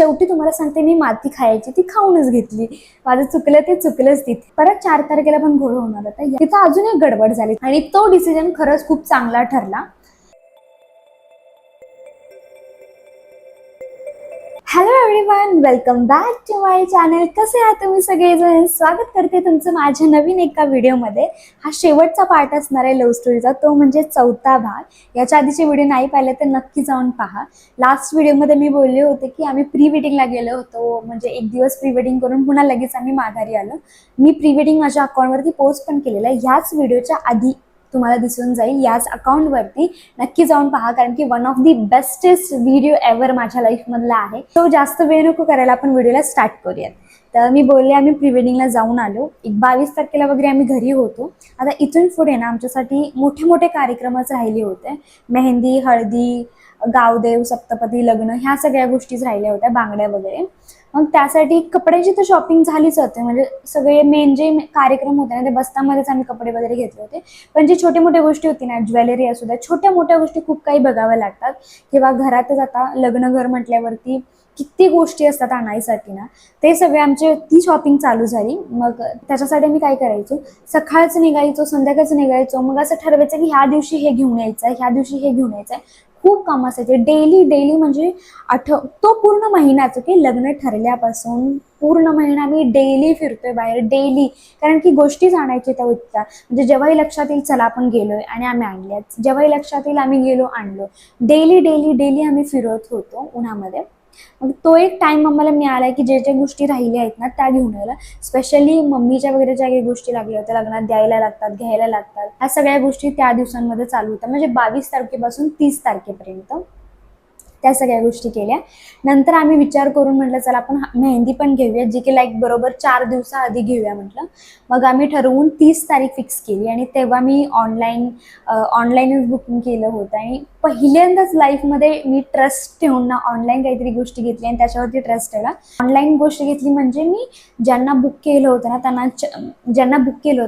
शेवटी तुम्हाला सांगते, मी माती खायची ती खाऊनच घेतली. माझं चुकलं ते चुकलंच. तिथे परत 4 तारखेला पण घोळ होणार होता, तिथं अजून एक गडबड झाली आणि तो डिसिजन खरंच खूप चांगला ठरला. Hello everyone, welcome back to my channel. कसे आहात तुम्ही सगळेजण? स्वागत करते तुमचं माझ्या नवीन एका व्हिडिओमध्ये. हा शेवटचा पार्ट असणार आहे लव्ह स्टोरीचा, तो म्हणजे 4था भाग. याच्या आधीचे व्हिडिओ नाही पाहिले तर नक्की जाऊन पहा. लास्ट व्हिडिओमध्ये मी बोलले होते की आम्ही प्री वेडिंगला गेलो होतो, म्हणजे एक दिवस प्री वेडिंग करून पुन्हा लगेच आम्ही माघारी आलो. मी प्री वेडिंग माझ्या अकाउंटवरती पोस्ट पण केलेलं आहे. ह्याच व्हिडिओच्या आधी तुम्हाला दिसून जाईल याच अकाउंटवरती. नक्की जाऊन पहा, कारण की one of the bestest video ever माझ्या लाईफमधला आहे तो. जास्त वेळ नको करायला, आपण व्हिडिओला स्टार्ट करूयात. तर मी बोलले आम्ही प्री वेडिंगला जाऊन आलो. एक 22 तारखेला वगैरे आम्ही घरी होतो. आता इथून पुढे ना आमच्यासाठी मोठे मोठे कार्यक्रमच राहिले होते. मेहंदी, हळदी, गावदेव, सप्तपदी, लग्न, ह्या सगळ्या गोष्टीच राहिल्या होत्या, बांगड्या वगैरे. मग त्यासाठी कपड्याची तर शॉपिंग झालीच होते, म्हणजे सगळे मेन जे कार्यक्रम होते ना ते बस्तामध्येच आम्ही कपडे वगैरे घेतले होते. पण जी छोटी मोठी गोष्टी होती ना, ज्वेलरी असू द्या, छोट्या मोठ्या गोष्टी खूप काही बघाव्या लागतात. किंवा घरातच आता लग्न घर म्हटल्यावरती किती गोष्टी असतात आणायसाठी ना, ते सगळे आमची ती शॉपिंग चालू झाली. मग त्याच्यासाठी मी काय करायचो, सकाळचं निघायचो, संध्याकाळचं निघायचो. मग असं ठरवायचं की ह्या दिवशी हे घेऊन यायचं आहे, ह्या दिवशी हे घेऊन यायचं आहे. खूप काम असायचे डेली डेली, म्हणजे तो पूर्ण महिन्याच की लग्न ठरल्यापासून पूर्ण महिना मी डेली फिरतोय बाहेर, डेली. कारण की गोष्टीच आणायची त्या इतक्या, म्हणजे जेव्हाही लक्षात येईल चला आपण गेलोय आणि आम्ही आणल्याच, जेव्हाही लक्षात येईल आम्ही गेलो आणलो. डेली डेली डेली आम्ही फिरत होतो उन्हामध्ये. मग तो एक टाइम आम्हाला मिळाला की जे ज्या गोष्टी राहिल्या आहेत ना त्या घेऊन यायला. स्पेशली मम्मीच्या वगैरे ज्या काही गोष्टी लागल्या होत्या लग्नात, द्यायला लागतात, घ्यायला लागतात, ह्या सगळ्या गोष्टी त्या दिवसांमध्ये चालू होत्या. म्हणजे 22 तारखेपासून 30 तारखेपर्यंत त्या सगळ्या गोष्टी केल्या. नंतर आम्ही विचार करून म्हटलं चला आपण मेहंदी पण घेऊया, जी की लाईक बरोबर 4 दिवसाआधी घेऊया म्हटलं. मग आम्ही ठरवून 30 तारीख फिक्स केली आणि तेव्हा मी ऑनलाईनच बुकिंग केलं होतं. आणि पहिल्यांदाच लाईफमध्ये मी ट्रस्ट ठेवून ना ऑनलाईन काहीतरी गोष्टी घेतली आणि त्याच्यावरती ट्रस्ट ठेवला. ऑनलाईन गोष्ट घेतली म्हणजे मी ज्यांना बुक केलं होतं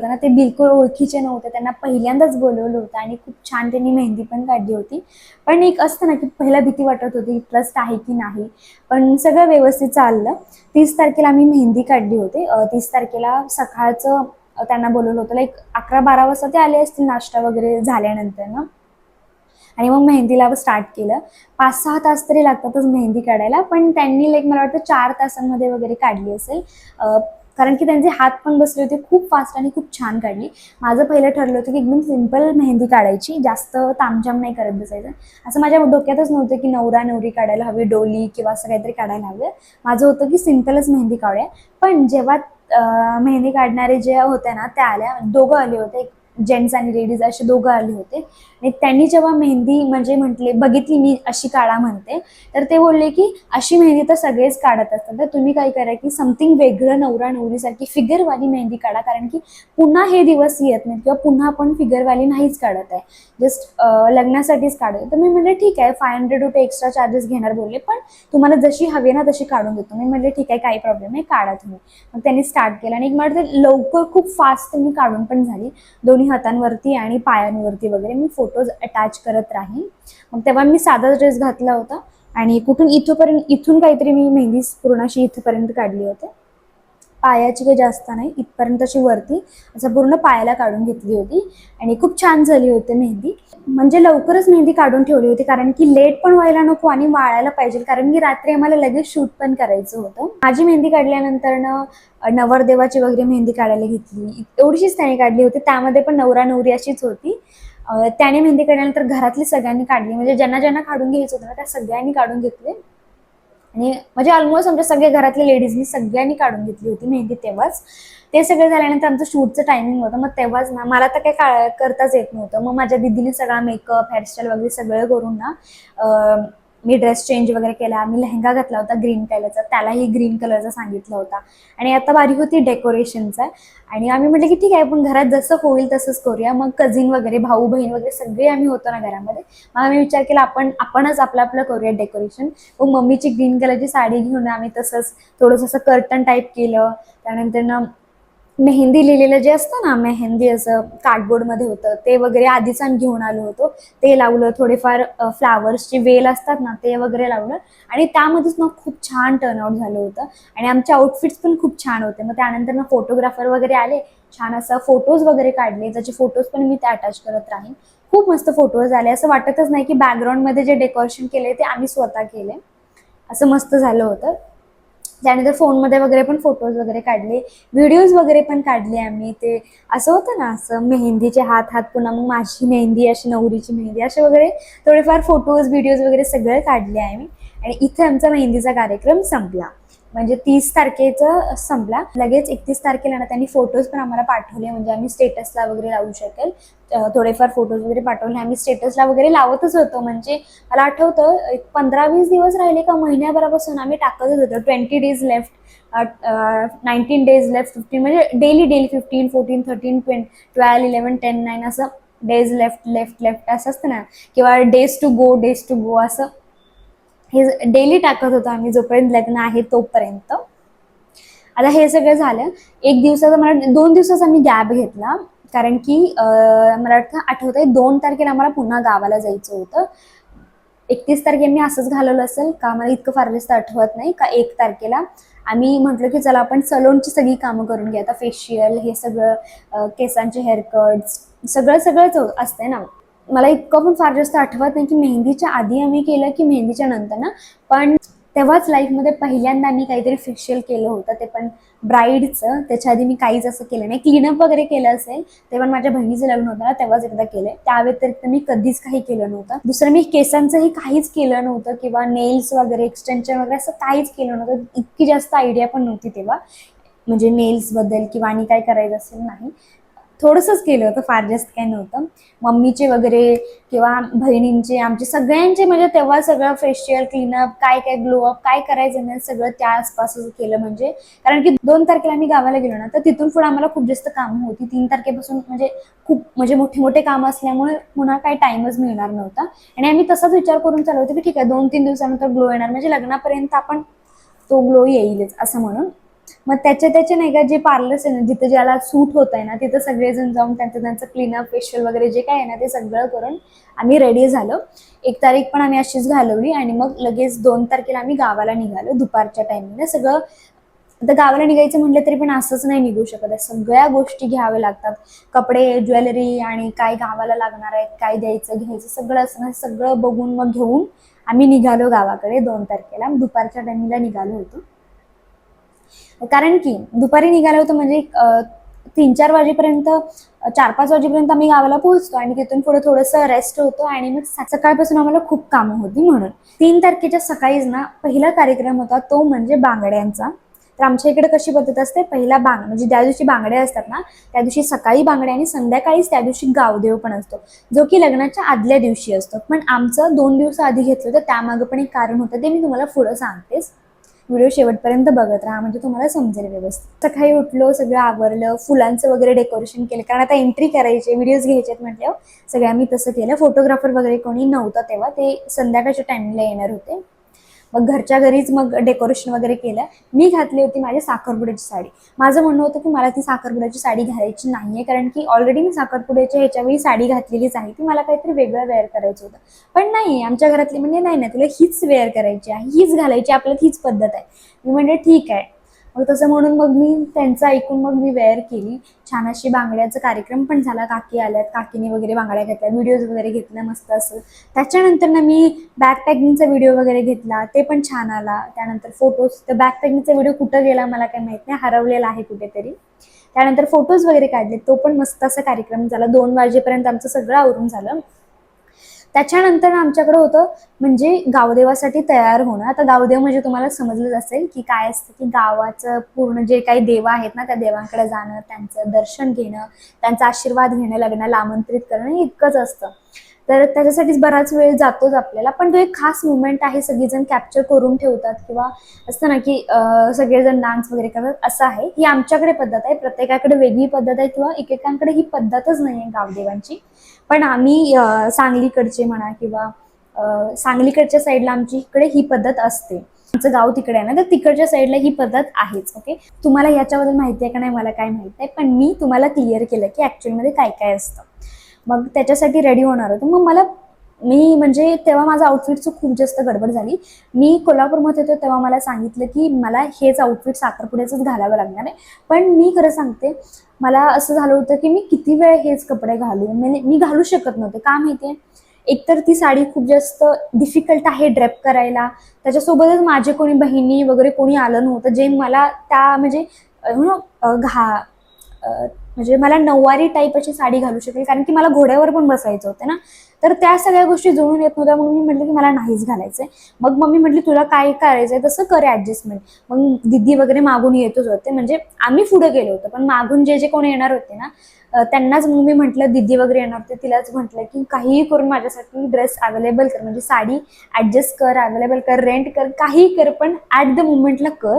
ना ते बिलकुल ओळखीचे नव्हते. त्यांना पहिल्यांदाच बोलवलं होतं आणि खूप छान त्यांनी मेहंदी पण काढली होती. पण एक असतं ना की पहिला भीती वाटत होती, ट्रस्ट आहे की नाही. पण सगळं व्यवस्थित चाललं. 30 तारखेला आम्ही मेहंदी काढली होती. 30 तारखेला सकाळचं त्यांना बोलवलं होतं, लाईक 11-12 वाजता ते आले असतील नाश्ता वगैरे झाल्यानंतर ना. आणि मग मेहंदीला स्टार्ट केलं. 5-6 तास तरी लागतातच मेहंदी काढायला, पण त्यांनी लाईक मला वाटतं 4 तासांमध्ये वगैरे काढली असेल. कारण की त्यांचे हात पण बसले होते, खूप फास्ट आणि खूप छान काढली. माझं पहिलं ठरलं होतं की एकदम सिंपल मेहंदी काढायची, जास्त तामझाम नाही करत बसायचं. असं माझ्या डोक्यातच नव्हतं की नवरा नवरी काढायला हवी, डोली किंवा असं काहीतरी काढायला हवं. माझं होतं की सिंपलच मेहंदी काढूया. पण जेव्हा मेहंदी काढणारे जे होते ना त्या आल्या, दोघं आले होते, जेंट्स आणि लेडीज असे दोघं आले होते. आणि त्यांनी जेव्हा मेहंदी म्हणजे म्हटले बघितली मी अशी काढा म्हणते, तर ते बोलले की अशी मेहंदी तर सगळेच काढत असतात, तर तुम्ही काय करा की समथिंग वेगळं नवरा नवरीसारखी फिगरवाली मेहंदी काढा, कारण की पुन्हा हे दिवस येत नाहीत किंवा पुन्हा आपण फिगरवाली नाहीच काढत आहे, जस्ट लग्नासाठीच काढत. तर मी म्हटलं ठीक आहे, 500 रुपये एक्स्ट्रा चार्जेस घेणार बोलले, पण तुम्हाला जशी हवी ना तशी काढून देतो. मी म्हटलं ठीक आहे, काही प्रॉब्लेम नाही, काढा तुम्ही. मग त्यांनी स्टार्ट केलं आणि मला लवकर खूप फास्ट त्यांनी काढून पण झाली. दोन्ही हातांवरती आणि पायांवरती वगैरे मी फोटोज अटॅच करत राहीन. मग तेव्हा मी साधा ड्रेस घातला होता आणि इथून काहीतरी मी मेहंदी पूर्ण अशी इथपर्यंत काढली होती. पायाची काही जास्त नाही, इथपर्यंत अशी वरती असं पूर्ण पायाला काढून घेतली होती आणि खूप छान झाली होती मेहंदी. म्हणजे लवकरच मेहंदी काढून ठेवली होती, कारण की लेट पण व्हायला नको आणि वाळायला पाहिजे, कारण की रात्री आम्हाला लगेच शूट पण करायचं होतं. माझी मेहंदी काढल्यानंतर नवरदेवाची वगैरे मेहंदी काढायला घेतली. एवढीशीच त्याने काढली होती, त्यामध्ये पण नवरा नवरी अशीच होती. त्याने मेहंदी काढल्यानंतर घरातली सगळ्यांनी काढली, म्हणजे ज्यांना ज्यांना काढून घ्यायचं होतं ना त्या सगळ्यांनी काढून घेतले. आणि म्हणजे ऑलमोस्ट आमच्या सगळ्या घरातल्या लेडीजनी सगळ्यांनी काढून घेतली होती मेहंदी तेव्हाच. ते सगळं झाल्यानंतर आमचं शूटचं टायमिंग होतं. मग तेव्हाच ना मला तर काही करताच येत नव्हतं. मग माझ्या दीदीने सगळा मेकअप, हेअरस्टाईल वगैरे सगळं करून ना मी ड्रेस चेंज वगैरे केला. आम्ही लेहंगा घातला होता ग्रीन कलरचा, त्यालाही ग्रीन कलरचा सांगितला होता. आणि आता बारी होती डेकोरेशनचा. आणि आम्ही म्हटलं की ठीक आहे, आपण घरात जसं होईल तसंच करूया. मग कझिन वगैरे, भाऊ बहीण वगैरे सगळे आम्ही होतो ना घरामध्ये. मग आम्ही विचार केला आपणच आपलं करूया डेकोरेशन. मग मम्मीची ग्रीन कलरची साडी घेऊन आम्ही तसंच थोडंसं असं कर्टन टाईप केलं. त्यानंतर मेहंदी लिहिलेलं जे असतं ना, मेहंदी असं कार्डबोर्डमध्ये होतं ते वगैरे आधीच आम्ही घेऊन आलो होतो. ते लावलं, थोडेफार फ्लावर्सची वेल असतात ना ते वगैरे लावलं आणि त्यामध्येच ना खूप छान टर्नआउट झालं होतं आणि आमचे आउटफिट्स पण खूप छान होते. मग त्यानंतर ना फोटोग्राफर वगैरे आले, छान असं फोटोज वगैरे काढले, त्याचे फोटोज पण मी ते अटॅच करत राहीन. खूप मस्त फोटोज आले, असं वाटतच नाही की बॅकग्राऊंडमध्ये जे डेकोरेशन केले ते आम्ही स्वतः केले, असं मस्त झालं होतं. त्यानंतर फोनमध्ये वगैरे पण फोटोज वगैरे काढले, व्हिडिओज वगैरे पण काढले आम्ही. ते असं होतं ना, असं मेहंदीचे हात हात, पुन्हा मग माझी मेहंदी अशी, नवरीची मेहंदी, असे वगैरे थोडेफार फोटोज व्हिडिओज वगैरे सगळे काढले आम्ही. आणि इथे आमचा मेहंदीचा कार्यक्रम संपला, म्हणजे 30 तारखेचा संपला. लगेच 31 तारखेला ना त्यांनी फोटोज पण आम्हाला पाठवले, म्हणजे आम्ही स्टेटसला वगैरे लावू शकेल. थोडेफार फोटोज वगैरे पाठवले, आम्ही स्टेटसला वगैरे लावतच होतो. म्हणजे मला आठवतं एक 15-20 दिवस राहिले का महिन्याभरापासून आम्ही टाकतच होतो. 20 days लेफ्ट, 19 days लेफ्ट, 15, म्हणजे डेली 15, 14, 13, 12, 11, 10, 9 असं डेज लेफ्ट लेफ्ट लेफ्ट असं असतं ना, किंवा डेज टू गो असं हे डेली टाकत होतो आम्ही, जोपर्यंत लग्न आहे तोपर्यंत. आता हे सगळं झालं. एक दिवसाचा मला 2 दिवसाचा आम्ही गॅप घेतला, कारण की मला वाटतं आठवतंय 2 तारखेला आम्हाला पुन्हा गावाला जायचं होतं. 31 तारखेला मी असंच घालवलं असेल का, मला इतकं फार जास्त आठवत नाही. का 1 तारखेला आम्ही म्हटलं की चला आपण सलोनची सगळी कामं करून घ्या, आता फेशियल हे सगळं, केसांचे हेअरकट्स, सगळंच असतंय ना. मला इतकं पण फार जास्त आठवत नाही की मेहंदीच्या आधी आम्ही केलं की मेहंदीच्या नंतर ना, पण तेव्हाच लाईफमध्ये पहिल्यांदा मी काहीतरी फेशियल केलं होतं, ते पण ब्राईडचं. त्याच्या आधी मी काहीच असं केलं नाही. क्लीनअप वगैरे केलं असेल ते पण माझ्या बहिणीचं लग्न होतं ना तेव्हाच एकदा केलंय, त्या व्यतिरिक्त मी कधीच काही केलं नव्हतं. दुसरं मी केसांचंही काहीच केलं नव्हतं, किंवा नेल्स वगैरे एक्सटेन्शन वगैरे असं काहीच केलं नव्हतं. इतकी जास्त आयडिया पण नव्हती तेव्हा, म्हणजे नेल्सबद्दल किंवा आणि काय करायचं असेल नाही. थोडंसंच केलं होतं, फार जास्त काही नव्हतं. मम्मीचे वगैरे किंवा बहिणींचे, आमचे सगळ्यांचे, म्हणजे तेव्हा सगळं फेशियल, क्लीनअप, काय काय ग्लोअप काय करायचं नाही सगळं त्या आसपासच केलं. म्हणजे कारण की 2 तारखेला आम्ही गावाला गेलो ना, तर तिथून पुढे आम्हाला खूप जास्त कामं होती. 3 तारखेपासून म्हणजे खूप, म्हणजे मोठे मोठे कामं असल्यामुळे पुन्हा काही टाइमच मिळणार नव्हता. आणि आम्ही तसाच विचार करून चालू होतो की ठीक आहे 2-3 दिवसानंतर ग्लो येणार, म्हणजे लग्नापर्यंत आपण तो ग्लो येईलच असं म्हणून. मग त्याचे नाही का, जे पार्लर्स आहे ना, जिथे ज्याला सूट होत आहे ना, तिथं सगळेजण जाऊन त्यांचं क्लीनअप, फेशियल वगैरे जे काय आहे ना, ते सगळं करून आम्ही रेडी झालो. 1 तारीख पण आम्ही अशीच घालवली आणि मग लगेच 2 तारखेला आम्ही गावाला निघालो दुपारच्या टाइमला. सगळं आता गावाला निघायचं म्हटलं तरी पण असंच नाही निघू शकत आहे, सगळ्या गोष्टी घ्याव्या लागतात. कपडे, ज्वेलरी, आणि काय गावाला लागणार आहेत, काय द्यायचं घ्यायचं सगळं असं ना, सगळं बघून मग घेऊन आम्ही निघालो गावाकडे. 2 तारखेला दुपारच्या टाइमला निघालो होतो. कारण की दुपारी निघालो होतो म्हणजे 3-4 वाजेपर्यंत, 4-5 वाजेपर्यंत आम्ही गावाला पोहोचतो आणि तिथून पुढे थोडंसं रेस्ट होतो आणि मग सकाळपासून आम्हाला खूप कामं होती म्हणून. 3 तारखेच्या सकाळीच ना पहिला कार्यक्रम होता, तो म्हणजे बांगड्यांचा. तर आमच्या इकडे कशी पद्धत असते, पहिला म्हणजे ज्या दिवशी बांगड्या असतात ना त्या दिवशी सकाळी बांगड्या आणि संध्याकाळीच त्या दिवशी गावदेव पण असतो, जो की लग्नाच्या आदल्या दिवशी असतो. पण आमचं 2 दिवस आधी घेतलं, तर त्यामागं पण एक कारण होतं, ते मी तुम्हाला पुढं सांगतेच. व्हिडिओ शेवटपर्यंत बघत राहा म्हणजे तुम्हाला समजेल व्यवस्थित. सकाळी उठलो, सगळं आवरलं, फुलांचं वगैरे डेकोरेशन केलं, कारण आता एंट्री करायची, व्हिडिओज घ्यायचे म्हटल्यावर सगळं आम्ही तसं केलं. फोटोग्राफर वगैरे कोणी नव्हतं तेव्हा, ते संध्याकाळच्या टाइमला येणार होते. मग घरच्या घरीच मग डेकोरेशन वगैरे केलं. मी घातली होती माझी साखरपुड्याची साडी. माझं म्हणणं होतं की मला ती साखरपुड्याची साडी घालायची नाहीये, कारण की ऑलरेडी मी साखरपुड्याच्या ह्याच्यावेळी साडी घातलेलीच आहे, ती मला काहीतरी वेगळं वेअर करायचं होतं. पण नाही, आमच्या घरातली म्हणजे नाही नाही, तुला हीच वेअर करायची आहे, हीच घालायची, आपल्याला हीच पद्धत आहे. मी म्हणजे ठीक आहे. मग तसं म्हणून मग मी त्यांचं ऐकून मग मी वेअर केली. छान अशी बांगड्याचा कार्यक्रम पण झाला, काकी आल्यात, काकीने वगैरे बांगड्या घेतल्या, व्हिडिओज वगैरे घेतल्या मस्त असं. त्याच्यानंतर ना मी बॅग पॅकिंगचा व्हिडिओ वगैरे घेतला, ते पण छान आला. त्यानंतर फोटोज, तर बॅग पॅकिंगचा व्हिडिओ कुठं गेला मला काही माहित नाही, हरवलेला आहे कुठेतरी. त्यानंतर फोटोज वगैरे काढले, तो पण मस्त असा कार्यक्रम झाला. 2 वाजेपर्यंत आमचं सगळं आवरून झालं. त्याच्यानंतर आमच्याकडे होतं म्हणजे गावदेवासाठी तयार होणं. आता गावदेव म्हणजे तुम्हाला समजलंच असेल की काय असतं, की गावाचं पूर्ण जे काही देव आहेत ना त्या देवांकडे जाणं, त्यांचं दर्शन घेणं, त्यांचा आशीर्वाद घेणं, लग्नाला आमंत्रित करणं, इतकंच असतं. तर त्याच्यासाठीच बराच वेळ जातोच आपल्याला, पण तो एक खास मुवमेंट आहे, सगळेजण कॅप्चर करून ठेवतात, किंवा असतं ना की सगळेजण डान्स वगैरे करतात, असं आहे. ही आमच्याकडे पद्धत आहे, प्रत्येकाकडे वेगळी पद्धत आहे, किंवा एकेकांकडे ही पद्धतच नाही आहे गावदेवांची. पण आम्ही सांगलीकडचे म्हणा, किंवा सांगलीकडच्या साईडला आमची इकडे ही पद्धत असते. आमचं गाव तिकडे आहे ना, तर तिकडच्या साईडला ही पद्धत आहेच. ओके, तुम्हाला याच्याबद्दल माहिती आहे का नाही मला काय माहित आहे, पण मी तुम्हाला क्लिअर केलं की ॲक्च्युअलमध्ये काय काय असतं. मग त्याच्यासाठी रेडी होणार होतो. मग मी म्हणजे तेव्हा माझं आउटफिटचं खूप जास्त गडबड झाली. मी कोल्हापूरमध्ये होते तेव्हा मला सांगितलं की मला हेच आउटफिट साखरपुड्याचंच घालावं लागणार आहे. पण मी खरं सांगते, मला असं झालं होतं की मी किती वेळ हेच कपडे घालू, म्हणजे मी घालू शकत नव्हते. का माहितीये, एकतर ती साडी खूप जास्त डिफिकल्ट आहे ड्रेप करायला. त्याच्यासोबतच माझे कोणी बहिणी वगैरे कोणी आलं नव्हतं जे मला त्या म्हणजे यु नो म्हणजे मला नऊवारी टाईप अशी साडी घालू शकेल, कारण की मला घोड्यावर पण बसायचं होतं ना. तर त्या सगळ्या गोष्टी जुळून येत नव्हत्या. मग मी म्हटलं की मला नाहीच घालायचंय. मग मम्मी म्हटली तुला काय करायचंय तसं कर ऍडजस्टमेंट. मग दिदी वगैरे मागून येतच होते, म्हणजे आम्ही पुढे गेलो होतो, पण मागून जे जे कोणी येणार होते ना, त्यांनाच मग मी म्हटलं, दिदी वगैरे येणार होते तिलाच म्हटलं की काहीही करून माझ्यासाठी ड्रेस अवेलेबल कर, म्हणजे साडी ऍडजस्ट कर, अवेलेबल कर, रेंट कर, काही कर, पण ऍट द मुमेंटला कर.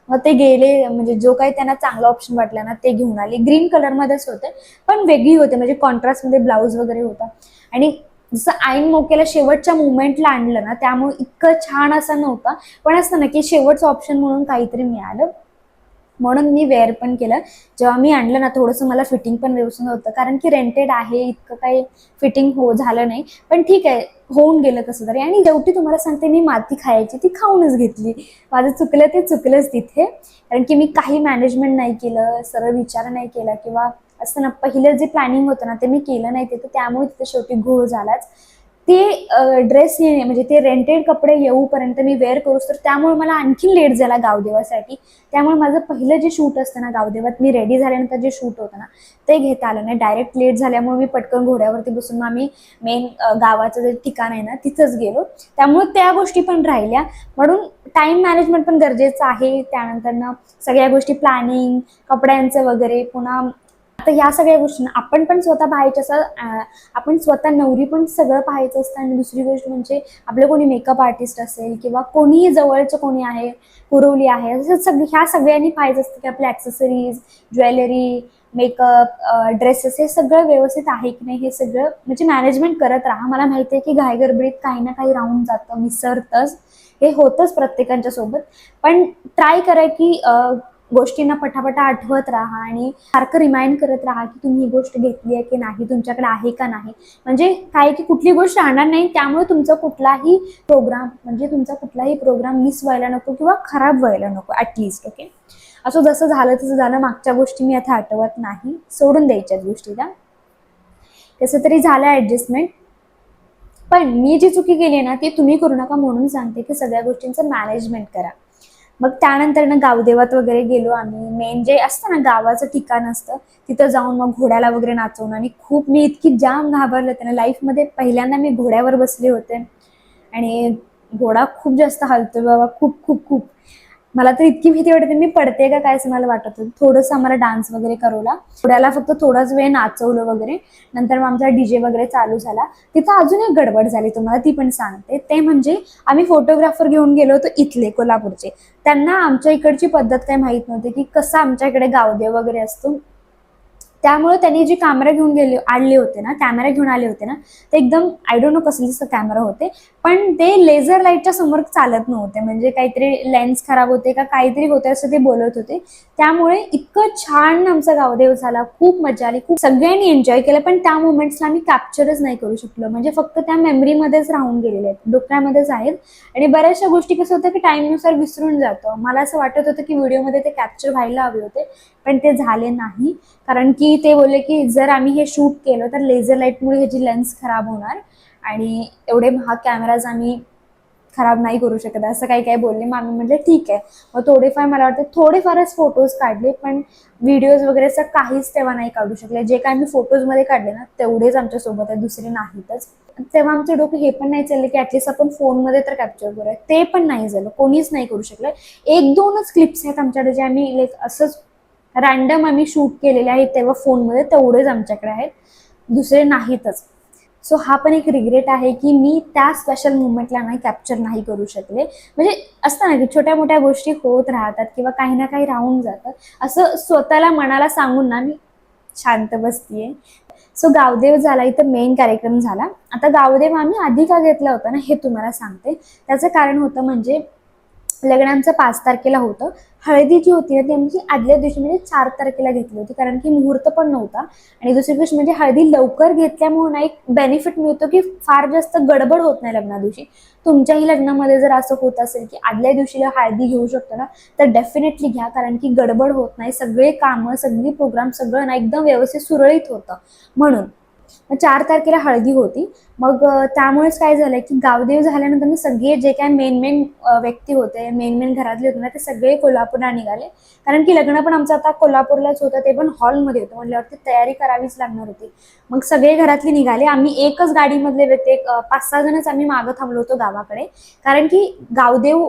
मग ते गेले, म्हणजे जो काही त्यांना चांगला ऑप्शन वाटला ना ते घेऊन आले. ग्रीन कलरमध्येच होते, पण वेगळी होते, म्हणजे कॉन्ट्रास्टमध्ये ब्लाऊज वगैरे होता. आणि जसं ऐन मोक्याला शेवटच्या मुवमेंटला आणलं ना, त्यामुळे इतकं छान असं नव्हतं. पण असतं ना की शेवटचं ऑप्शन म्हणून काहीतरी मिळालं, म्हणून मी वेअर पण केलं. जेव्हा मी आणलं ना, थोडंसं मला फिटिंग पण व्यवस्थित होतं, कारण की रेंटेड आहे, इतकं काही फिटिंग झालं नाही. पण ठीक आहे, होऊन गेलं कसं तरी. आणि शेवटी तुम्हाला सांगते, मी माती खायची ती खाऊनच घेतली. माझं चुकलं ते चुकलंच तिथे, कारण की मी काही मॅनेजमेंट नाही केलं, सरळ विचार नाही केला, किंवा असं ना पहिलं जे प्लॅनिंग होतं ना ते मी केलं नाही तिथे, त्यामुळे तिथे शेवटी घोळ झालाच. ते ड्रेस येणे म्हणजे ते रेंटेड कपडे येऊपर्यंत मी वेअर करूच तर त्यामुळे मला आणखी लेट झाला गावदेवासाठी. त्यामुळे माझं पहिलं जे शूट असतं ना गावदेवात, मी रेडी झाल्यानंतर जे शूट होतं ना ते घेता आलं नाही. डायरेक्ट लेट झाल्यामुळे मी पटकन घोड्यावरती बसून मग आम्ही मेन गावाचं जे ठिकाण आहे ना तिथंच गेलो. त्यामुळे त्या गोष्टी पण राहिल्या. म्हणून टाइम मॅनेजमेंट पण गरजेचं आहे. त्यानंतर ना सगळ्या गोष्टी प्लॅनिंग, कपड्यांचं वगैरे, पुन्हा आता या सगळ्या गोष्टी आपण पण स्वतः पाहायच्या असं, आपण स्वतः नवरी पण सगळं पाहायचं असतं. आणि दुसरी गोष्ट म्हणजे आपलं कोणी मेकअप आर्टिस्ट असेल किंवा कोणीही जवळचं कोणी आहे, पुरवली आहे, असं ह्या सगळ्यांनी पाहायचं असतं की आपल्या ॲक्सेसरीज, ज्वेलरी, मेकअप, ड्रेसेस हे सगळं व्यवस्थित आहे की नाही, हे सगळं म्हणजे मॅनेजमेंट करत राहा. मला माहिती आहे की घाईगडबडीत काही ना काही राहून जातं, विसरतंच, हे होतंच प्रत्येकाच्या सोबत. पण ट्राय करा की गोष्टींना पटापटा आठवत राहा आणि सारखं रिमाइंड करत राहा की तुम्ही ही गोष्ट घेतली आहे की नाही, तुमच्याकडे आहे का नाही. म्हणजे काय की कुठली गोष्ट राहणार नाही, त्यामुळे तुमचा कुठलाही प्रोग्राम मिस व्हायला नको किंवा खराब व्हायला नको ॲटलिस्ट. ओके, असं जसं झालं तसं झालं. मागच्या गोष्टी मी आता आठवत नाही, सोडून द्यायच्याच गोष्टीला. कसं तरी झालं ॲडजस्टमेंट. पण मी जी चुकी केली ना ती तुम्ही करू नका, म्हणून सांगते की सगळ्या गोष्टींचं मॅनेजमेंट करा. मग त्यानंतर ना गावदेवात वगैरे गेलो आम्ही. मेन जे असतं ना गावाचं ठिकाण असतं तिथं जाऊन मग घोड्याला वगैरे नाचवून, आणि खूप मी इतकी जाम घाबरले होते ना, लाईफमध्ये पहिल्यांदा मी घोड्यावर बसले होते. आणि घोडा खूप जास्त हलतोय बाबा, खूप खूप खूप. मला तर इतकी भीती वाटते, मी पडते का काय असं मला वाटत होतं. थोडंसं आम्हाला डान्स वगैरे करवला, घोड्याला फक्त थोडाच वेळ नाचवलं वगैरे. नंतर मग आमचा डीजे वगैरे चालू झाला. तिथं अजून एक गडबड झाली, तुम्हाला ती पण सांगते. ते म्हणजे आम्ही फोटोग्राफर घेऊन गेलो होतो इथले कोल्हापूरचे. त्यांना आमच्या इकडची पद्धत काही माहित नव्हती की कसं आमच्या इकडे गावदेव वगैरे असतो. त्यामुळे त्यांनी जे कॅमेरा घेऊन आणले होते ना, कॅमेरा घेऊन आले होते ना, ते एकदम आय डोंट नो कसले कॅमेरा होते, पण ते लेझर लाईटच्या समोर चालत नव्हते. म्हणजे काहीतरी लेन्स खराब होते का काहीतरी होते असं ते बोलत होते. त्यामुळे इतकं छान आमचा गावदेव झाला, खूप मजा आली, खूप सगळ्यांनी एन्जॉय केलं. पण त्या मोमेंट्सला आम्ही कॅप्चरच नाही करू शकलो, म्हणजे फक्त त्या मेमरीमध्येच राहून गेलेले आहेत, डोक्यामध्येच आहेत. आणि बऱ्याचशा गोष्टी कसं होतं की टाईमनुसार विसरून जातो. मला असं वाटत होतं की व्हिडिओमध्ये ते कॅप्चर व्हायला हवे होते, पण ते झाले नाही. कारण की ते बोलले की जर आम्ही हे शूट केलं तर लेझर लाईटमुळे ह्याची लेन्स खराब होणार, आणि एवढे महाग कॅमेराज आम्ही खराब नाही करू शकत, असं काही काही बोलले. मग आम्ही म्हटलं ठीक आहे. मग थोडेफार मला वाटतं थोडेफारच फोटोज काढले, पण व्हिडिओज वगैरे असं काहीच तेव्हा नाही काढू शकले. जे काय मी फोटोजमध्ये काढले ना तेवढेच आमच्यासोबत आहे, दुसरे नाहीतच. तेव्हा आमचं डोकं हे पण नाही चाललं की ॲटलिस्ट आपण फोनमध्ये तर कॅप्चर करूया, ते पण नाही झालं, कोणीच नाही करू शकलं. एक दोनच क्लिप्स आहेत आमच्याकडे जे आम्ही लाईक असंच रॅन्डम आम्ही शूट केलेले आहेत तेव्हा फोनमध्ये, तेवढेच आमच्याकडे आहेत, दुसरे नाहीतच. सो हा पण एक रिग्रेट आहे की मी त्या स्पेशल मुवमेंटला नाही कॅप्चर नाही करू शकले. म्हणजे असतं ना की छोट्या मोठ्या गोष्टी होत राहतात किंवा काही ना काही राहून जातं, असं स्वतःला मनाला सांगून ना मी शांत बसतीये. सो गावदेव झाला, इथं मेन कार्यक्रम झाला. आता गावदेव आम्ही आधी का घेतला होता ना हे तुम्हाला सांगते. त्याचं कारण होतं म्हणजे लग्न आमचं 5 तारखेला होतं. हळदी जी होती ना ती आमची आदल्या दिवशी म्हणजे 4 तारखेला घेतली होती, कारण की मुहूर्त पण नव्हता. आणि दुसरी गोष्ट म्हणजे हळदी लवकर घेतल्यामुळे ना एक बेनिफिट मिळतो की फार जास्त गडबड होत नाही लग्ना दिवशी. तुमच्याही लग्नामध्ये जर असं होत असेल की आदल्या दिवशीला हळदी घेऊ शकतो ना, तर डेफिनेटली घ्या, कारण की गडबड होत नाही. सगळे कामं, सगळी प्रोग्राम सगळं ना एकदम व्यवस्थित सुरळीत होतं म्हणून. 4 तारखेला हळदी होती. मग त्यामुळेच काय झालंय की गावदेव झाल्यानंतर ना सगळे जे काही मेन मेन व्यक्ती होते, मेन मेन घरातले होते ना, ते सगळे कोल्हापूरला निघाले. कारण की लग्न पण आमचं आता कोल्हापूरलाच होतं, ते पण हॉलमध्ये होतं म्हटल्यावरती तयारी करावीच लागणार होती. मग सगळे घरातले निघाले. आम्ही एकच गाडीमधले व्यक्ती 5-6 जणच आम्ही मागं थांबलो होतो गावाकडे. कारण की गावदेव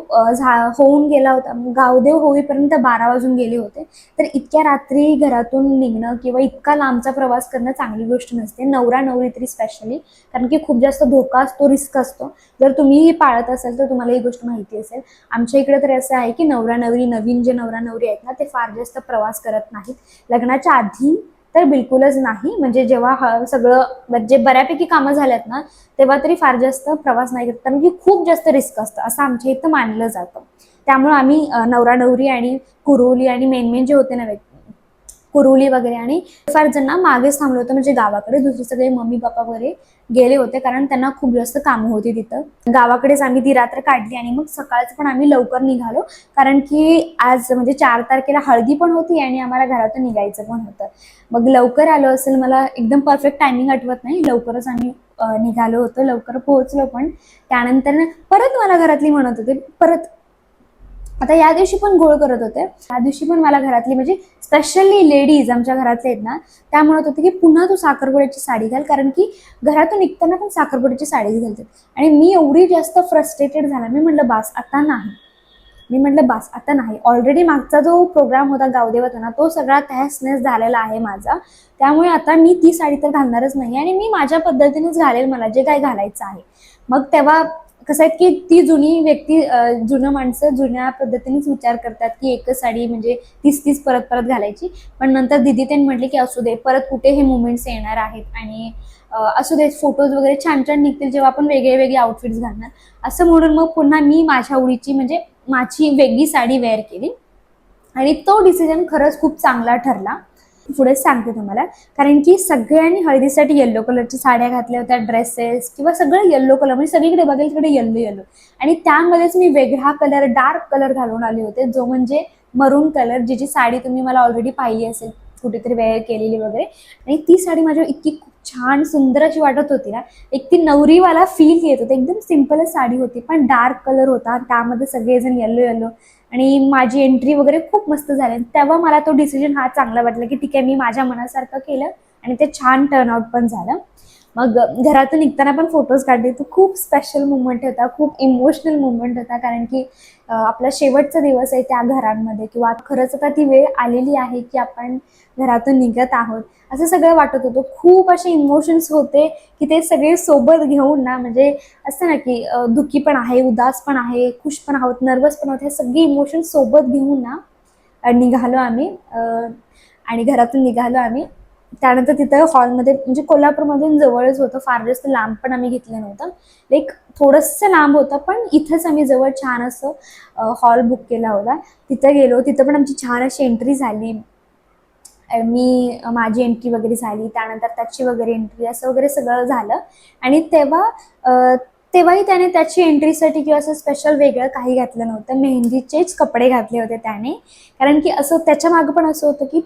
होऊन गेला होता. गावदेव होईपर्यंत 12 वाजून गेले होते. तर इतक्या रात्री घरातून निघणं किंवा इतका लांबचा प्रवास करणं चांगली गोष्ट नसते, नवरा नवरी तरी स्पेशली. कारण की खूप जास्त धोका असतो, रिस्क असतो. जर तुम्ही पाळत असाल तर तुम्हाला ही गोष्ट माहिती असेल. आमच्या इकडे तरी असं आहे की नवरा नवरी, नवीन जे नवरा नवरी आहेत ना, ते फार जास्त प्रवास करत नाहीत. लग्नाच्या आधी तर बिलकुलच नाही. म्हणजे जेव्हा सगळं म्हणजे बऱ्यापैकी कामं झाल्यात ना, तेव्हा तरी फार जास्त प्रवास नाही करत, कारण की खूप जास्त रिस्क असतं असं आमच्या इथं मानलं जातं. त्यामुळे आम्ही नवरा नवरी आणि कुरवली आणि मेन मेन जे होते ना व्यक्ती, कुरुली वगैरे आणि फार जण मागेच थांबलं होतं, म्हणजे गावाकडे. दुसरे सगळे मम्मी पप्पा वगैरे गेले होते, कारण त्यांना खूप जास्त कामं होती तिथं. गावाकडेच आम्ही ती रात्र काढली आणि मग सकाळचं पण आम्ही लवकर निघालो, कारण की आज म्हणजे 4 तारखेला हळदी पण होती आणि आम्हाला घरातून निघायचं पण होतं. मग लवकर आलो असेल, मला एकदम परफेक्ट टायमिंग आठवत नाही, लवकरच आम्ही निघालो होतो, लवकर पोहोचलो पण. त्यानंतर परत मला घरातली म्हणत होते, परत आता या दिवशी पण गोळ करत होते. या दिवशी पण मला घरातली म्हणजे स्पेशली लेडीज आमच्या घरातले आहेत ना, त्या म्हणत होते की पुन्हा तू साखरपुड्याची साडी घाल, कारण की घरातून निघताना पण साखरपुड्याची साडीच घालतात. आणि मी एवढी जास्त फ्रस्ट्रेटेड झाला. मी म्हटलं बास आता नाही. ऑलरेडी मागचा जो प्रोग्राम होता गावदेवाचा ना, तो सगळा तहस नहस झालेला आहे माझा. त्यामुळे आता मी ती साडी तर घालणारच नाही आणि मी माझ्या पद्धतीनेच घालेल, मला जे काय घालायचं आहे. मग तेव्हा कसं आहे की ती जुनी व्यक्ती, जुनं माणसं जुन्या पद्धतीनेच विचार करतात की एकच साडी म्हणजे तीच तीच परत परत घालायची. पण नंतर दिदी त्यांनी म्हटले की असू दे, परत कुठे हे मुवमेंट्स येणार आहेत आणि असू दे, फोटोज वगैरे छान छान निघतील जेव्हा आपण वेगळे वेगळे आउटफिट्स घालणार. असं म्हणून मग पुन्हा मी माझ्या आवडीची म्हणजे माझी वेगळी साडी वेअर केली आणि तो डिसिजन खरंच खूप चांगला ठरला. पुढे सांगते तुम्हाला. कारण की सगळ्यांनी हळदीसाठी येल्लो कलरच्या साड्या घातल्या होत्या, ड्रेसेस किंवा सगळं येल्लो कलर, म्हणजे सगळीकडे बघेल तिकडे येल्लो येल्लो. आणि त्यामध्येच मी वेगळा कलर, डार्क कलर घालून आले होते, जो म्हणजे मरून कलर, जी साडी तुम्ही मला ऑलरेडी पाहिली असेल कुठेतरी वेअर केलेली वगैरे. आणि ती साडी माझ्या इतकी खूप छान सुंदर अशी वाटत होती ना, एक ती नवरीवाला फील येत होतं. एकदम सिम्पलच साडी होती पण डार्क कलर होता, त्यामध्ये सगळेजण येल्लो येल्लो. आणि माझी एंट्री वगैरे खूप मस्त झाली. तेव्हा मला तो डिसिजन हा चांगला वाटला की ठीक आहे, मी माझ्या मनासारखं केलं आणि ते छान टर्नआउट पण झालं. मग घरातून निघताना पण फोटोज काढले. तो खूप स्पेशल मुवमेंट होता, खूप इमोशनल मुवमेंट होता, कारण की आपला शेवटचा दिवस आहे त्या घरांमध्ये, किंवा खरंच आता ती वेळ आलेली आहे की आपण घरातून निघत आहोत, असं सगळं वाटत होतं. खूप असे इमोशन्स होते की ते सगळे सोबत घेऊन ना, म्हणजे असतं ना की दुःखी पण आहे, उदास पण आहे, खुश पण आहोत, नर्वस पण आहोत, हे सगळे इमोशन्स सोबत घेऊन ना निघालो आम्ही. आणि घरातून निघालो आम्ही. त्यानंतर तिथं हॉलमध्ये, म्हणजे कोल्हापूरमधून जवळच होतं, फार जास्त लांब पण आम्ही घेतलं नव्हतं, लाईक थोडंसं लांब होतं, पण इथंच आम्ही जवळ छान असं हॉल बुक केला होता. तिथं गेलो, तिथं पण आमची छान अशी एंट्री झाली. माझी एंट्री वगैरे झाली, त्यानंतर त्याची वगैरे एंट्री, असं वगैरे सगळं झालं. आणि तेव्हाही त्याने त्याची एंट्रीसाठी किंवा असं स्पेशल वेगळं काही घातलं नव्हतं, मेहंदीचेच कपडे घातले होते त्याने. कारण की असं त्याच्या मागं पण असं होतं की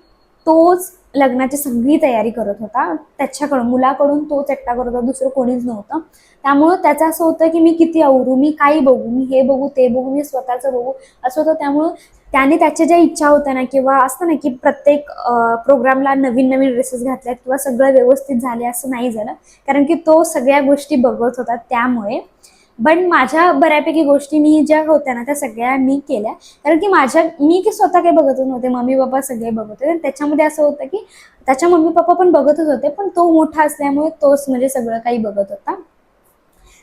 तोच लग्नाची सगळी तयारी करत होता, त्याच्याकडून मुलाकडून तोच एकटा करत होता, दुसरं कोणीच नव्हतं. त्यामुळं त्याचं असं होतं की मी किती आवरू, मी काही बघू, मी हे बघू ते बघू, मी स्वतःचं बघू, असं होतं. त्यामुळं त्याने त्याच्या ज्या इच्छा होत्या ना, किंवा असतं ना की प्रत्येक प्रोग्रामला नवीन नवीन ड्रेसेस घातल्यात किंवा सगळं व्यवस्थित झाले, असं नाही झालं, कारण की तो सगळ्या गोष्टी बघत होता त्यामुळे. पण माझ्या बऱ्यापैकी गोष्टी मी ज्या होत्या ना, त्या सगळ्या मी केल्या, कारण की मी की स्वतः काही बघतच नव्हते, मम्मी पप्पा सगळे बघत होते. त्याच्यामध्ये असं होतं की त्याच्या मम्मी पप्पा पण बघतच होते, पण तो मोठा असल्यामुळे तोच म्हणजे सगळं काही बघत होता.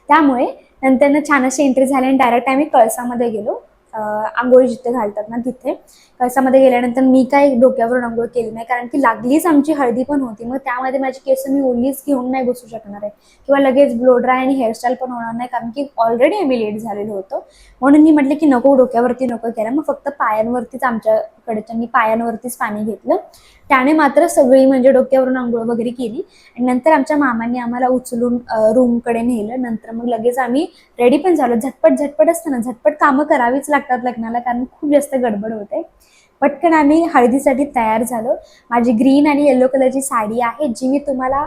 त्यामुळे नंतर छान अशी एंट्री झाली आणि डायरेक्ट आम्ही कळसामध्ये गेलो. आंघोळ जिथे घालतात ना तिथे कळसामध्ये गेल्यानंतर मी काय डोक्यावरून आंघोळ केली नाही, कारण की लागलीच आमची हळदी पण होती. मग त्यामध्ये माझी केस मी ओलीच घेऊन नाही बसू शकणार आहे किंवा लगेच ब्लो ड्राय आणि हेअरस्टाईल पण होणार नाही, कारण की ऑलरेडी आम्ही लेट झालेलो होतो. म्हणून मी म्हटलं की नको, डोक्यावरती नको केलं. मग फक्त पायांवरतीच, आमच्याकडच्यांनी पायांवरतीच पाणी घेतलं. त्याने मात्र सगळी म्हणजे डोक्यावरून आंघोळ वगैरे केली आणि नंतर आमच्या मामांनी आम्हाला उचलून रूमकडे नेलं. नंतर मग लगेच आम्ही रेडी पण झालो. झटपट असतं ना, झटपट कामं करावीच लागतात लग्नाला, कारण खूप जास्त गडबड होते. पटकन आम्ही हळदीसाठी तयार झालो. माझी ग्रीन आणि येलो कलरची साडी आहे, जी मी तुम्हाला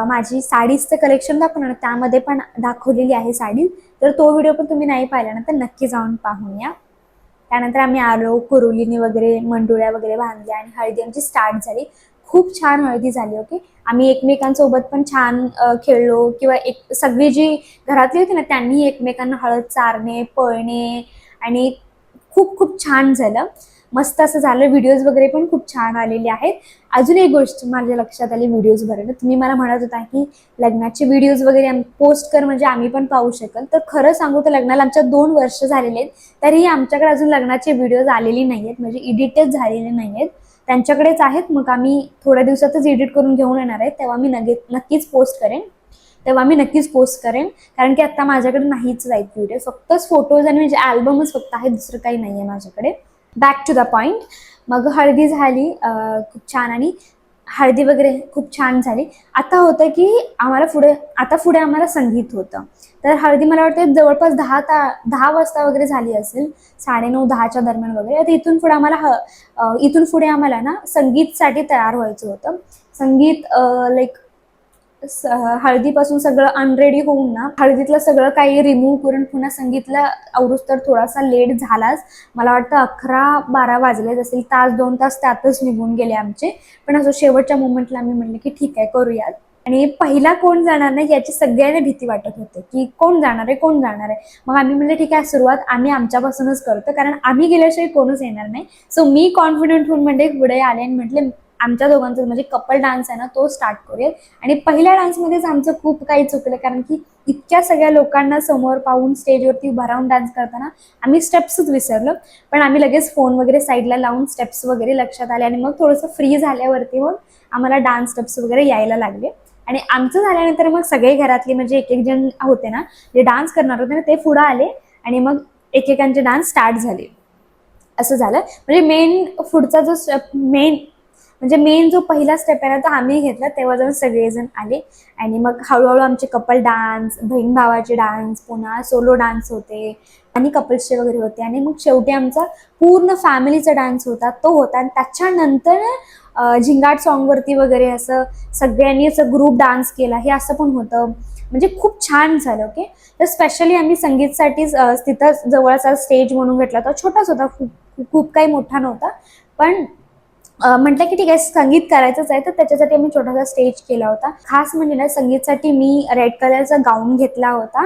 माझी साडीचं कलेक्शन दाखवणार त्यामध्ये पण दाखवलेली आहे साडी. तर तो व्हिडिओ पण तुम्ही नाही पाहिला ना तर नक्की जाऊन पाहून या. त्यानंतर आम्ही आलो, कुरुलीने वगैरे मंडोळ्या वगैरे बांधल्या आणि हळदी आमची स्टार्ट झाली. खूप छान हळदी झाली. ओके, आम्ही एकमेकांसोबत पण छान खेळलो किंवा एक सगळी जी घरातली होती ना त्यांनी एकमेकांना हळद चारणे, पळणे आणि खूप खूप छान झालं. मस्त असं झालं. व्हिडिओज वगैरे पण खूप छान आलेले आहेत. अजून एक गोष्ट माझ्या लक्षात आली व्हिडिओज वगैरे, तुम्ही मला म्हणत होता की लग्नाचे व्हिडिओज वगैरे पोस्ट कर म्हणजे आम्ही पण पाहू शकाल. तर खरं सांगू तर लग्नाला आमच्या 2 वर्ष झालेले आहेत, तरीही आमच्याकडे अजून लग्नाचे व्हिडिओज आलेली नाही आहेत, म्हणजे एडिटच झालेले नाही आहेत. त्यांच्याकडेच आहेत. मग आम्ही थोड्या दिवसातच एडिट करून घेऊन येणार आहे, तेव्हा मी नक्कीच पोस्ट करेन. कारण की आता माझ्याकडे नाहीच जायत व्हिडिओ, फक्तच फोटोज आणि म्हणजे अल्बमच फक्त आहे, दुसरं काही नाही आहे माझ्याकडे. Back to the point. मग हळदी झाली खूप छान आणि हळदी वगैरे खूप छान झाली. आता होतं की पुढे आम्हाला संगीत होतं. तर हळदी मला वाटतं जवळपास 10 वाजता वगैरे झाली असेल, 9:30-10च्या दरम्यान वगैरे. आता इथून पुढे आम्हाला ना संगीतसाठी तयार व्हायचं होतं. संगीत लाईक हळदीपासून सगळं अनरेडी होऊन ना हळदीतलं सगळं काही रिमूव्ह करून पुन्हा संगीतला आवरूस तर थोडासा लेट झालाच. मला वाटतं 11-12 वाजले, जसे 1-2 तास त्यातच निघून गेले आमचे. पण असं शेवटच्या मोमेंटला आम्ही म्हणलं की ठीक आहे, करूयात. आणि पहिला कोण जाणार नाही याची सगळ्यांना भीती वाटत होती की कोण जाणार आहे. मग आम्ही म्हणलं ठीक आहे, सुरुवात आम्ही आमच्यापासूनच करतो, कारण आम्ही गेल्याशिवाय कोणच येणार नाही. सो मी कॉन्फिडंट होऊन म्हणजे पुढे आले आणि म्हटले आमच्या दोघांचं म्हणजे कपल डान्स आहे ना तो स्टार्ट करूयात. आणि पहिल्या डान्समध्येच आमचं खूप काही चुकलं, कारण की इतक्या सगळ्या लोकांना समोर पाहून स्टेजवरती उभा राहून डान्स करताना आम्ही स्टेप्सच विसरलो. पण आम्ही लगेच फोन वगैरे साईडला लावून स्टेप्स वगैरे लक्षात आले आणि मग थोडंसं फ्री झाल्यावरती मग आम्हाला डान्स स्टेप्स वगैरे यायला लागले. आणि आमचं झाल्यानंतर मग सगळे घरातले म्हणजे एक जण होते ना जे डान्स करणार होते ना ते पुढे आले आणि मग एकेकांचे डान्स स्टार्ट झाले. असं झालं. म्हणजे पुढचा जो मेन जो पहिला स्टेप आहे ना तो आम्ही घेतला, तेव्हा जाऊन सगळेजण आले. आणि मग हळूहळू आमचे कपल डान्स, बहीण भावाचे डान्स, पुन्हा सोलो डान्स होते आणि कपल्सचे वगैरे होते. आणि मग शेवटी आमचा पूर्ण फॅमिलीचा डान्स होता तो होता. आणि त्याच्यानंतर झिंगाट सॉन्गवरती वगैरे असं सगळ्यांनी असं ग्रुप डान्स केला, हे असं पण होतं. म्हणजे खूप छान झालं. ओके, तर स्पेशली आम्ही संगीतसाठीच तिथं जवळचा स्टेज म्हणून घेतला होता. छोटाच होता, खूप काही मोठा नव्हता. पण म्हटलं की ठीक आहे, संगीत करायचंच आहे, तर त्याच्यासाठी आम्ही छोटासा स्टेज केला होता. खास म्हणजे ना संगीतसाठी मी रेड कलरचा गाऊन घेतला होता,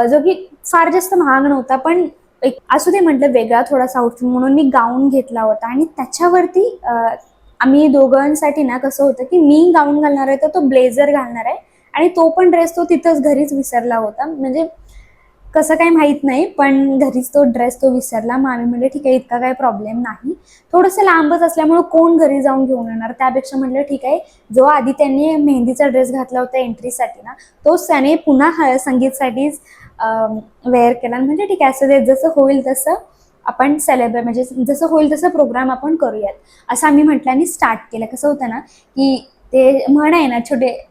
जो की फार जास्त महाग नव्हता, पण एक असू दे म्हटलं वेगळा थोडासा आउटफिट म्हणून मी गाऊन घेतला होता. आणि त्याच्यावरती आम्ही दोघांसाठी ना कसं होतं की मी गाऊन घालणार आहे तर तो ब्लेझर घालणार आहे, आणि तो पण ड्रेस तो तिथंच घरीच विसरला होता. म्हणजे कसं काही माहित नाही, पण घरीच तो ड्रेस तो विसरला. मग आम्ही म्हणजे ठीक आहे, इतका काही प्रॉब्लेम नाही. थोडंसं लांबच असल्यामुळे कोण घरी जाऊन घेऊन येणार, त्यापेक्षा म्हटलं ठीक आहे, जो आधी त्यांनी मेहंदीचा ड्रेस घातला होता एंट्रीसाठी ना तोच त्याने पुन्हा संगीतसाठीच वेअर केला. म्हणजे ठीक आहे, असं जसं होईल तसं आपण म्हणजे जसं होईल तसं प्रोग्राम आपण करूयात असं आम्ही म्हटलं आणि स्टार्ट केलं. कसं होतं ना की ते म्हण आहे ना,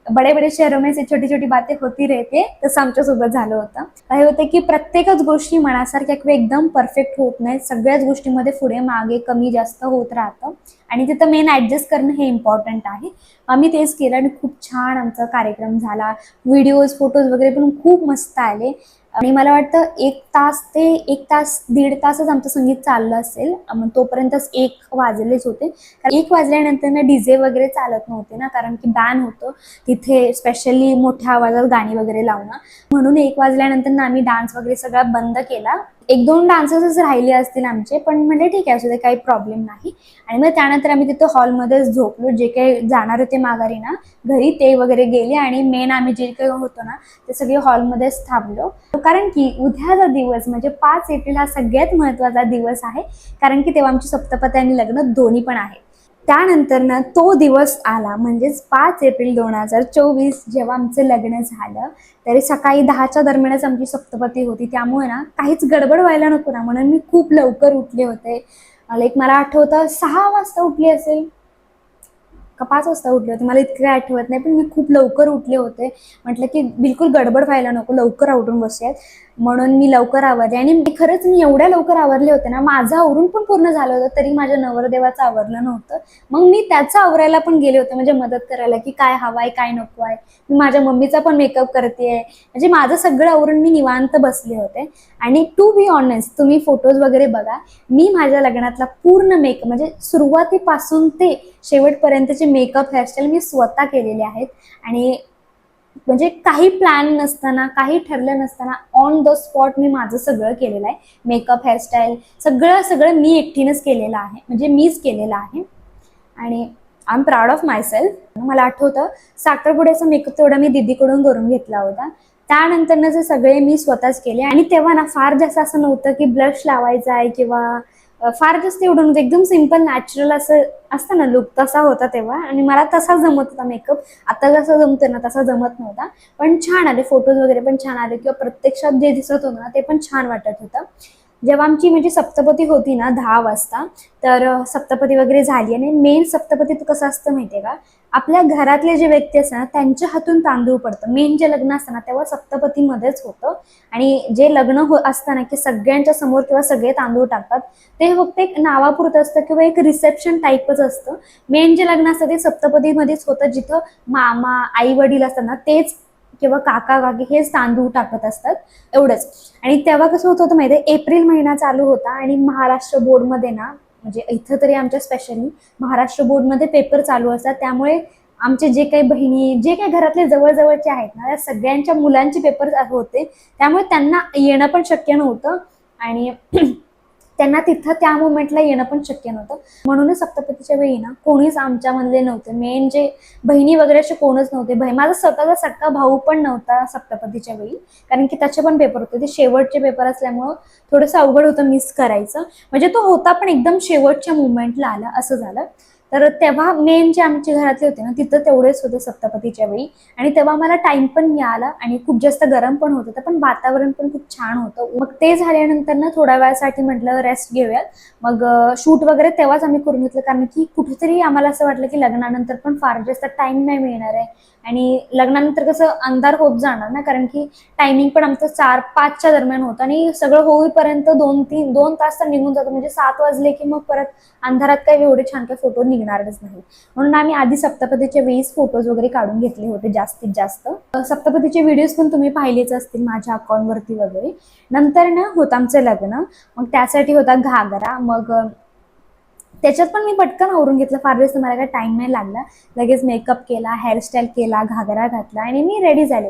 बडे बडे शहरों में से छोटी छोटी बातें होती रहते, तसं आमच्यासोबत झालं होतं. काय होतं की प्रत्येकच गोष्टी मनासारख्या किंवा एकदम परफेक्ट होत नाहीत. सगळ्याच गोष्टीमध्ये पुढे मागे कमी जास्त होत राहतं आणि तिथं मेन ऍडजस्ट करणं हे इम्पॉर्टंट आहे. आम्ही तेच केलं आणि खूप छान आमचा कार्यक्रम झाला. व्हिडिओज फोटोज वगैरे पण खूप मस्त आले. आणि मला वाटतं 1 तासच आमचं संगीत चाललं असेल. मग तोपर्यंतच 1 वाजलेच होते. 1 वाजल्यानंतर ना डीजे वगैरे चालत नव्हते ना, कारण की बॅन होतं तिथे स्पेशली मोठ्या आवाजात गाणी वगैरे लावणं. म्हणून 1 वाजल्यानंतर ना आम्ही डान्स वगैरे सगळा बंद केला एक दोन डान्सेसच राहिले असतील आमचे, पण म्हणजे ठीक आहे, असू दे, काही प्रॉब्लेम नाही. आणि मग त्यानंतर आम्ही तिथं हॉलमध्येच झोपलो. जे काही जाणार होते माघारी ना घरी ते वगैरे गेले आणि मेन आम्ही जे काही होतो ना ते सगळे हॉलमध्येच थांबलो. कारण की उद्याचा दिवस म्हणजे 5 एप्रिल हा सगळ्यात महत्त्वाचा दिवस आहे, कारण की तेव्हा आमची सप्तपदी आणि लग्न दोन्ही पण आहे. त्यानंतर ना तो दिवस आला, म्हणजेच 5 एप्रिल 2024 जेव्हा आमचं लग्न झालं. तरी सकाळी 10च्या दरम्यानच आमची सप्तपदी होती, त्यामुळे ना काहीच गडबड व्हायला नको ना म्हणून मी खूप लवकर उठले होते. लाईक मला आठवतं 6 वाजता उठली असेल का 5 वाजता उठले होते, मला इतकं काही आठवत नाही, पण मी खूप लवकर उठले होते. म्हटलं की बिलकुल गडबड व्हायला नको, लवकर आवरून बसूयात. म्हणून मी लवकर आवरले आणि खरंच मी एवढ्या लवकर आवरले होते ना, माझं आवरून पण पूर्ण झालं होतं तरी माझ्या नवरदेवाचं आवरलं नव्हतं. मग मी त्याचं आवरायला पण गेले होते, म्हणजे मदत करायला, की काय हवंय काय नको आहे. मी माझ्या मम्मीचा पण मेकअप करतेय, म्हणजे माझं सगळं आवरून मी निवांत बसले होते. आणि टू बी ऑनेस्ट, तुम्ही फोटोज वगैरे बघा, मी माझ्या लग्नातला पूर्ण मेकअप म्हणजे सुरुवातीपासून ते शेवटपर्यंतचे मेकअप हेअरस्टाईल मी स्वतः केलेले आहेत. आणि म्हणजे काही प्लॅन नसताना, काही ठरलं नसताना ऑन द स्पॉट मी माझं सगळं केलेलं आहे. मेकअप, हेअरस्टाईल सगळं सगळं मी एकटीनंच केलेलं आहे, म्हणजे मीच केलेलं आहे. आणि I am proud of my self. मला आठवतं साखरपुड्याचा मेकअप तेवढा मी दीदीकडून करून घेतला होता. त्यानंतरनं जे सगळे मी स्वतःच केले. आणि तेव्हा ना फार जास्त असं नव्हतं की ब्लश लावायचा आहे किंवा फार जास्त एवढं नव्हतं, एकदम सिम्पल नॅचरल असं असतं ना लुक, तसा होता तेव्हा. आणि मला तसा जमत होता मेकअप. आता जसा जमतो ना तसा जमत नव्हता, पण छान आले फोटोज वगैरे पण छान आले, किंवा प्रत्यक्षात जे दिसत होतं ना ते पण छान वाटत होतं. जेव्हा आमची म्हणजे सप्तपदी होती ना 10 वाजता, तर सप्तपदी वगैरे झाली. आणि मेन सप्तपदीत कसं असतं माहितीये का, आपल्या घरातले जे व्यक्ती असतात ना त्यांच्या हातून तांदूळ पडतं. मेन जे लग्न असतं ना तेव्हा सप्तपदीमध्येच होतं. आणि जे लग्न असतं ना की सगळ्यांच्या समोर तेव्हा सगळे तांदूळ टाकतात, ते फक्त एक नावापुरतं असतं किंवा एक रिसेप्शन टाईपच असतं. मेन जे लग्न असतं ते सप्तपदीमध्येच होतं, जिथं मामा आई वडील असतात ना तेच किंवा काका काकी हेच तांदूळ टाकत असतात, एवढंच. आणि तेव्हा कसं होत होतं माहिती आहे, एप्रिल महिना चालू होता आणि महाराष्ट्र बोर्डमध्ये ना, म्हणजे इथं तरी आमच्या स्पेशली महाराष्ट्र बोर्डमध्ये पेपर चालू असतात, त्यामुळे आमचे जे काही बहिणी, जे काही घरातले जवळजवळचे आहेत ना, त्या सगळ्यांच्या मुलांचे पेपर होते, त्यामुळे त्यांना येणं पण शक्य नव्हतं. आणि त्यांना तिथं त्या मोमेंटला येणं पण शक्य नव्हतं. म्हणूनच सप्तपदीच्या वेळी ना कोणीच आमच्यामधले नव्हते, मेन जे बहिणी वगैरे असे कोणच नव्हते. माझा स्वतःचा सक्का भाऊ पण नव्हता सप्तपदीच्या वेळी, कारण की त्याचे पण पेपर होते, ते शेवटचे पेपर असल्यामुळं थोडंसं अवघड होतं मिस करायचं. म्हणजे तो होता पण एकदम शेवटच्या मुवमेंटला आला, असं झालं. तर तेव्हा मेन जे आमच्या घरातले होते ना तिथं तेवढेच होते सप्तपदीच्या वेळी. आणि तेव्हा मला टाइम पण मिळाला आणि खूप जास्त गरम पण होत होतं, पण वातावरण पण खूप छान होतं. मग ते झाल्यानंतर ना थोड्या वेळासाठी म्हटलं रेस्ट घेऊयात. मग शूट वगैरे तेव्हाच आम्ही करून घेतलं, कारण की कुठेतरी आम्हाला असं वाटलं की लग्नानंतर पण फार जास्त टाइम नाही मिळणार आहे. आणि लग्नानंतर कसं अंधार होत जाणार ना, कारण की टायमिंग पण आमचं 4-5च्या दरम्यान होतं आणि सगळं होईपर्यंत 2 तास तर निघून जातो. म्हणजे 7 वाजले की मग परत अंधारात काही एवढे छान काही फोटो निघणारच नाही. म्हणून आम्ही आधी सप्तपदीच्या वेळीच फोटोज वगैरे काढून घेतले होते जास्तीत जास्त. सप्तपदीचे व्हिडिओज पण तुम्ही पाहिलेच असतील माझ्या अकाउंटवरती वगैरे. नंतर ना होतं आमचं लग्न, मग त्यासाठी होता घागरा. मग त्याच्यात पण मी पटकन आवरून घेतलं, फार जास्त मला काही टाइम नाही लागला. लगेच मेकअप केला, हेअरस्टाईल केला, घागरा घातला आणि मी रेडी झाले.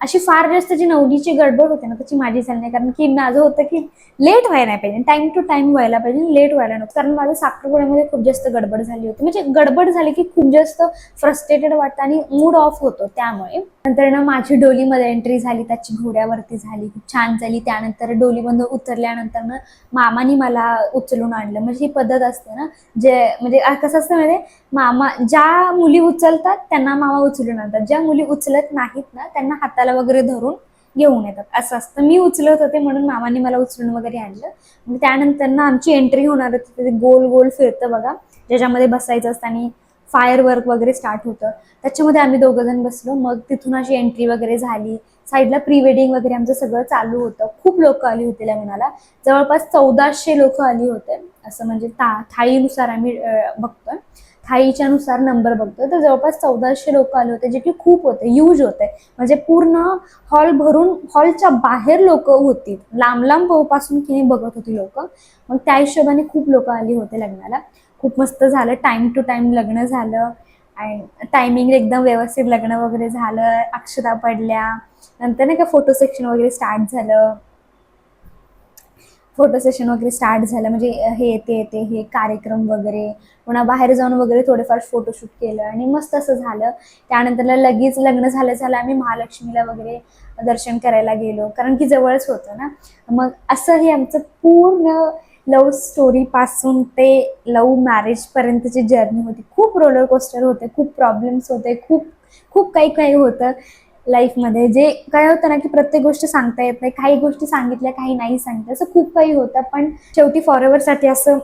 अशी फार जास्त जी नवरीची गडबड होते ना त्याची माझी झाली नाही, कारण की माझं होतं की लेट व्हायला नाही पाहिजे, टाइम टू टाइम व्हायला पाहिजे, लेट व्हायला नको. कारण माझं साखरपुड्यामध्ये खूप जास्त गडबड झाली होती, म्हणजे गडबड झाली की खूप जास्त फ्रस्ट्रेटेड वाटतं आणि मूड ऑफ होतो त्यामुळे. नंतर ना माझी डोलीमध्ये एंट्री झाली, त्याची घोड्यावरती झाली, खूप छान झाली. त्यानंतर डोलीमधून उतरल्यानंतर ना मामानी मला उचलून आणलं. म्हणजे ही पद्धत असते ना, जे म्हणजे कसं असतं म्हणजे मामा ज्या मुली उचलतात त्यांना मामा उचलून आणतात, ज्या मुली उचलत नाहीत ना त्यांना हाताला वगैरे धरून घेऊन येतात, असं असतं. मी उचलत होते म्हणून मामाने मला उचलून वगैरे आणलं. मग त्यानंतर ना आमची एंट्री होणार होती, ते गोल गोल फिरतं बघा, ज्याच्यामध्ये बसायचं असतं आणि फायर वर्क वगैरे स्टार्ट होतं, त्याच्यामध्ये आम्ही 2 जण बसलो. मग तिथून अशी एंट्री वगैरे झाली. साईडला प्री वेडिंग वगैरे आमचं सगळं चालू होतं. खूप लोक आली होती लग्नाला, जवळपास 1400 लोक आली होते. असं म्हणजे थाळीनुसार आम्ही बघतोय, थाळीच्या नुसार नंबर बघतोय, तर जवळपास 1400 लोक आले होते, जे की खूप होते, ह्यूज होते. म्हणजे पूर्ण हॉल भरून, हॉलच्या बाहेर लोक होती, लांब लांब पासून की बघत होती लोक. मग त्या हिशोबाने खूप लोक आली होते लग्नाला. खूप मस्त झालं, टाइम टू टाइम लग्न झालं आणि टायमिंग एकदम व्यवस्थित लग्न वगैरे झालं. अक्षता पडल्या, नंतर नाही का फोटो सेक्शन वगैरे स्टार्ट झालं. फोटो सेशन वगैरे स्टार्ट झालं, म्हणजे हे ते हे कार्यक्रम वगैरे, पुन्हा बाहेर जाऊन वगैरे थोडेफार फोटोशूट केलं आणि मस्त असं झालं. त्यानंतर लगेच लग्न झालं आम्ही महालक्ष्मीला वगैरे दर्शन करायला गेलो, कारण की जवळच होतं ना. मग असं हे आमचं पूर्ण लव्ह स्टोरी पासून ते लव्ह मॅरेज पर्यंतची जर्नी होती. खूप रोलर कोस्टर होते, खूप प्रॉब्लेम्स होते, खूप खूप काही काही होतं लाईफमध्ये. जे काय होतं ना की प्रत्येक गोष्ट सांगता येत नाही, काही गोष्टी सांगितल्या काही नाही सांगितलं, असं खूप काही होतं. पण शेवटी फॉरएव्हरसाठी असं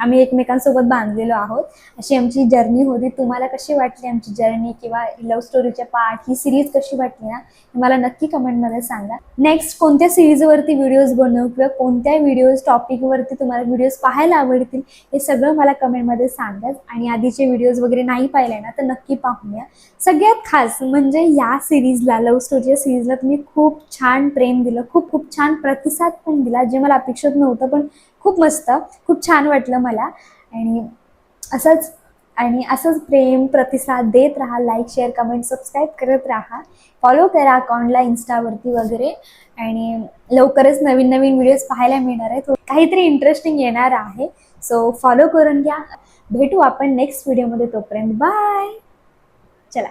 आम्ही एकमेकांसोबत बांधलेलो आहोत. अशी आमची जर्नी होती. तुम्हाला कशी वाटली आमची जर्नी किंवा लव्ह स्टोरीचे पार्ट, ही सिरीज कशी वाटली ना, मला नक्की कमेंटमध्ये सांगा. नेक्स्ट कोणत्या सिरीजवरती व्हिडिओज बनवू किंवा कोणत्या व्हिडिओज टॉपिकवरती तुम्हाला व्हिडिओज पाहायला आवडतील, हे सगळं मला कमेंटमध्ये सांगा. आणि आधीचे व्हिडिओज वगैरे नाही पाहिले ना तर नक्की पाहूया. सगळ्यात खास म्हणजे या सिरीजला, लव्ह स्टोरीच्या सिरीजला तुम्ही खूप छान प्रेम दिलं, खूप खूप छान प्रतिसाद पण दिला, जे मला अपेक्षित नव्हतं. पण खूप मस्त, खूप छान वाटलं मला. आणि असंच प्रेम प्रतिसाद देत राहा. लाईक, शेअर, कमेंट, सबस्क्राईब करत राहा. फॉलो करा अकाउंटला इन्स्टावरती वगैरे. आणि लवकरच नवीन नवीन व्हिडिओज पाहायला मिळणार आहेत, काहीतरी इंटरेस्टिंग येणार आहे. सो फॉलो करून घ्या. भेटू आपण नेक्स्ट व्हिडिओमध्ये. तोपर्यंत बाय. चला.